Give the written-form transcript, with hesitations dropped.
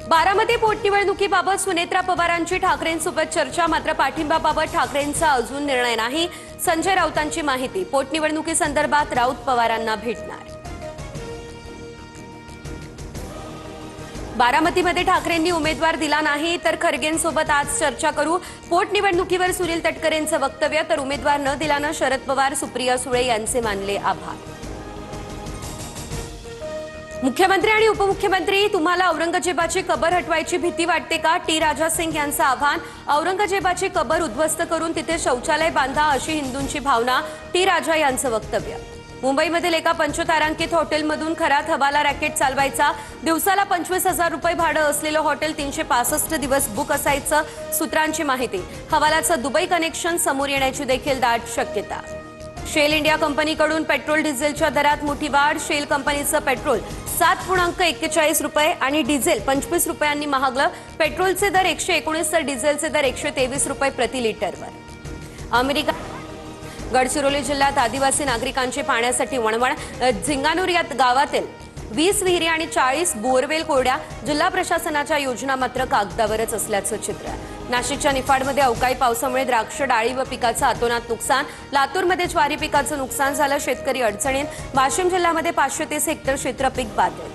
बारामती पोटनिवडणुकीबाबत सुनेत्रा पवारांची ठाकरेंसोबत चर्चा, मात्र पाठिंब्याबाबत ठाकरेंचा अजून निर्णय नाही। संजय राऊतांची माहिती, पोटनिवडणुकीसंदर्भात राऊत पवारांना भेटणार। बारामतीमध्ये ठाकरेंनी उमेदवार दिला नाही तर खरगेंसोबत आज चर्चा करू। पोटनिवडणुकीवर सुनील तटकरेंचं वक्तव्य, तर उमेदवार न दिल्यानं शरद पवार सुप्रिया सुळे यांचे मानले आभार। मुख्यमंत्री आणि उपमुख्यमंत्री, तुम्हाला औरंगजेबाची कबर हटवायची भीती वाटते का? टी राजा सिंग यांचं आव्हान। औरंगजेबाची कबर उद्ध्वस्त करून तिथे शौचालय बांधा अशी हिंदूंची भावना, टी राजा यांचं वक्तव्य। मुंबईमधील एका पंचतारांकित हॉटेलमधून खरात हवाला रॅकेट चालवायचा। दिवसाला 25,000 रुपये भाडं असलेलं हॉटेल 365 दिवस बुक असायचं, सूत्रांची माहिती। हवालाचं दुबई कनेक्शन समोर येण्याची देखील दाट शक्यता। शेल इंडिया कंपनीकडून पेट्रोल डिझेलच्या दरात मोठी वाढ। शेल कंपनीचं पेट्रोल 7.41 रुपये आणि डिझेल 25 रुपयांनी महागलं। पेट्रोलचे दर 119 तर डिझेलचे दर 123 रुपये प्रति लिटरवर। अमेरिका गडचिरोली जिल्ह्यात आदिवासी नागरिकांची पाण्यासाठी वणवण। झिंगानूर या गावातील 20 विहिरी आणि 40 बोरवेल कोरड्या। जिल्हा प्रशासनाच्या योजना मात्र कागदावरच असल्याचं चित्र आहे। नाशिकच्या निफाडमध्ये अवकाळी पावसामुळे द्राक्ष, डाळी व पिकाचं अतोनात नुकसान। लातूरमध्ये ज्वारी पिकाचं नुकसान झालं, शेतकरी अडचणीत। वाशिम जिल्ह्यामध्ये 530 हेक्टर क्षेत्र पीक बाधित।